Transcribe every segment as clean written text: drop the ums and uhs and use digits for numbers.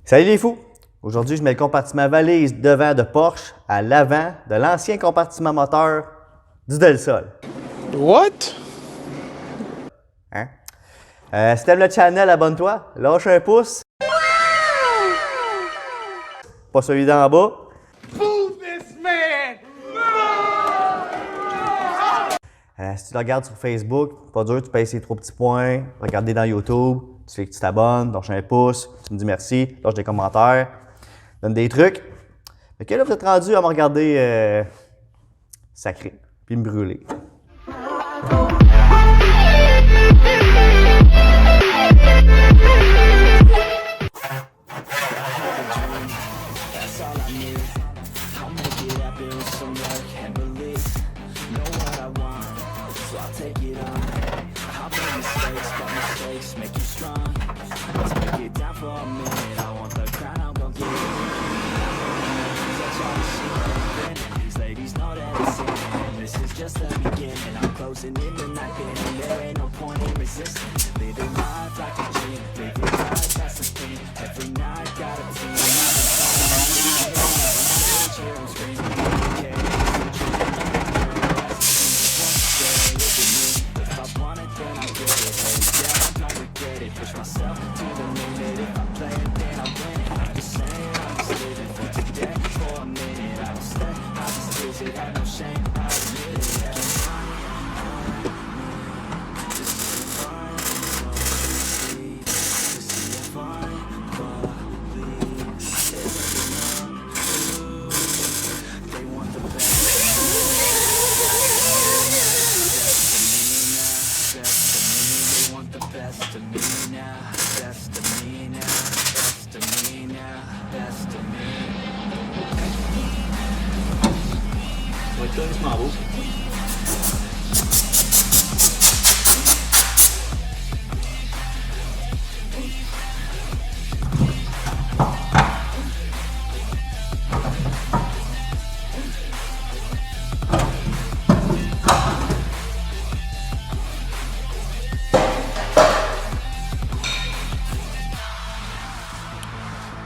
Salut les fous! Aujourd'hui, je mets le compartiment valise devant de Porsche à l'avant de l'ancien compartiment moteur du Delsol. What? Hein? Si t'aimes le channel, abonne-toi, lâche un pouce. Pas celui d'en bas. Si tu le regardes sur Facebook, pas dur, tu payes ces 3 petits points, regarder dans YouTube, tu fais que tu t'abonnes, lâche un pouce, tu me dis merci, lâche des commentaires, donne des trucs. Fait que là, vous êtes rendu à me regarder sacré, puis me brûler.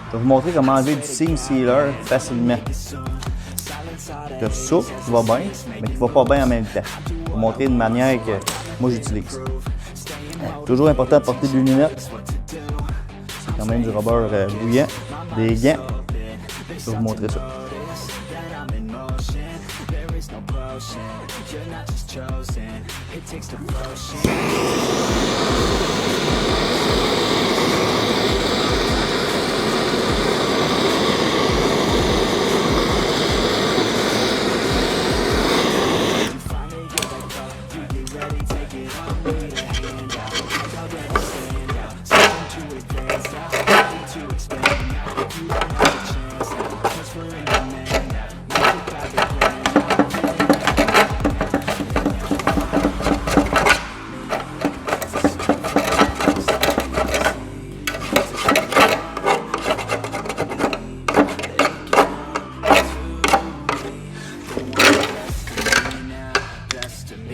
Je vais vous montrer comment enlever du SeamSealer facilement. Que souffle, qui va bien, mais qui ne va pas bien en même temps. Je vais vous montrer une manière que moi j'utilise. Toujours important de porter des lunettes. C'est quand même du rubber bouillant, des gants. Je vais vous montrer ça.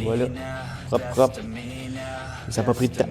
Voilà, propre, propre. Et ça n'a pas pris de temps.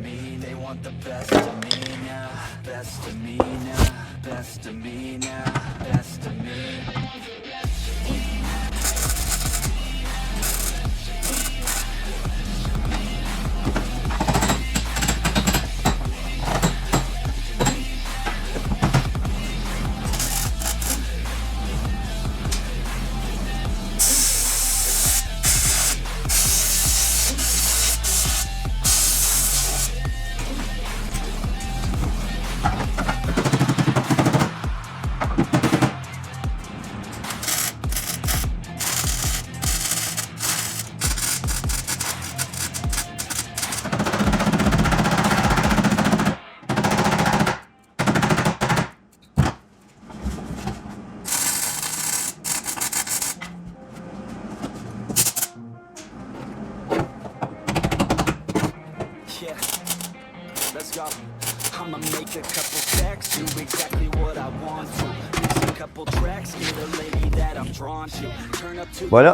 Voilà,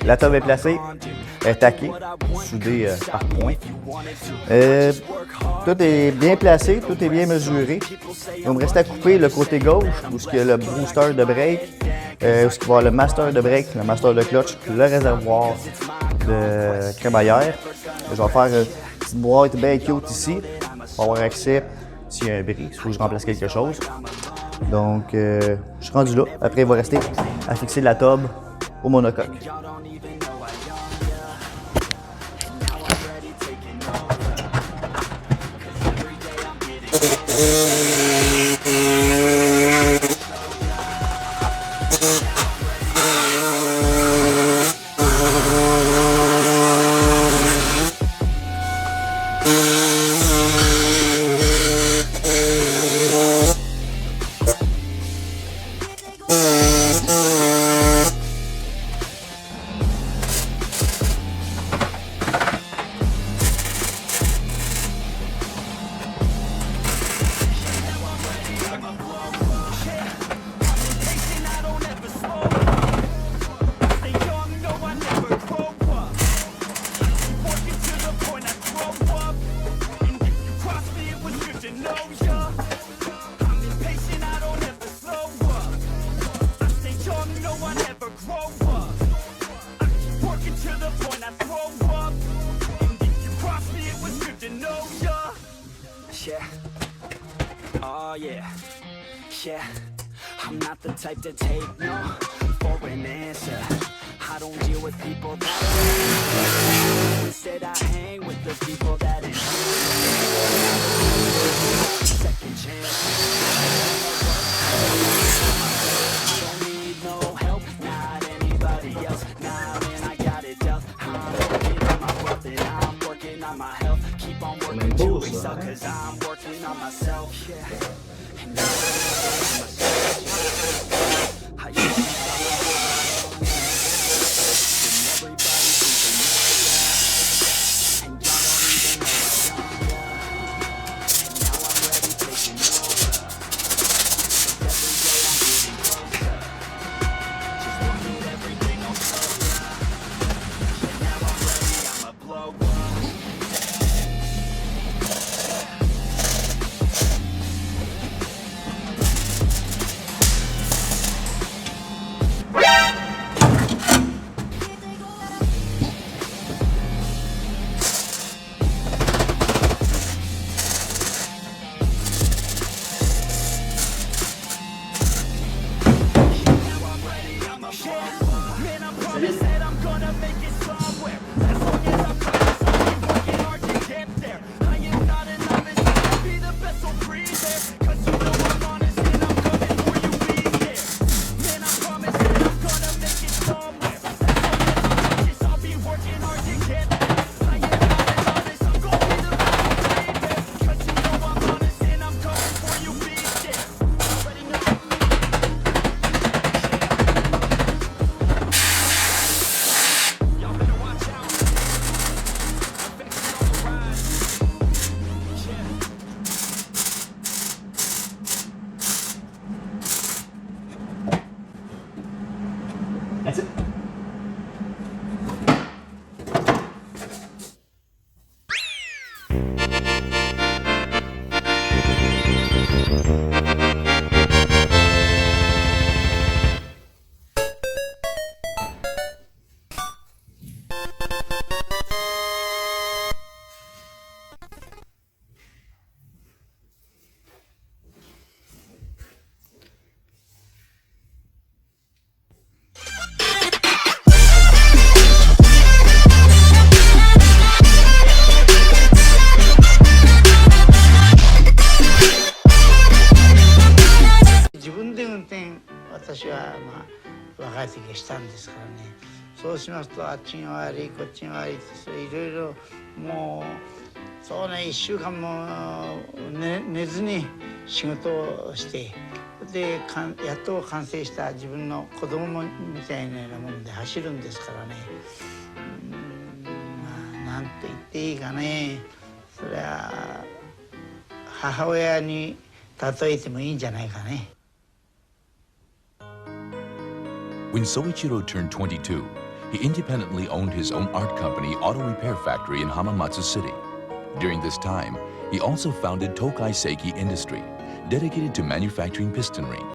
la tube est placée. taqué, soudé par point. Tout est bien placé, tout est bien mesuré. Il va me rester à couper le côté gauche, où il y a le booster de break, où il va y avoir le master de break, le master de clutch, le réservoir de crémaillère. Je vais faire une petite boîte bien cute ici, pour avoir accès s'il y a un bris, il faut que je remplace quelque chose. Donc, je suis rendu là. Après, il va rester à fixer la tube au monocoque. Yeah, I'm not the type to take no for an answer. I don't deal with people that instead I hang with the people that second chance. I don't need no help, not anybody else. Nah, man, I got it dealt. I'm working on my wealth and I'm working on my health. Keep on working to excel, cause I'm working on myself. Yeah. That's it.したんですからね。そうしますとあっちが悪いこっちが悪いってそれいろいろもうそうね1週間も寝ずに仕事をしてでやっと完成した自分の子供みたいなもんで走るんですからね。まあなんと言っていいかね。それは母親に例えてもいいんじゃないかね。When Soichiro turned 22, he independently owned his own art company auto repair factory in Hamamatsu City. During this time, he also founded Tokai Seiki Industry, dedicated to manufacturing piston ring.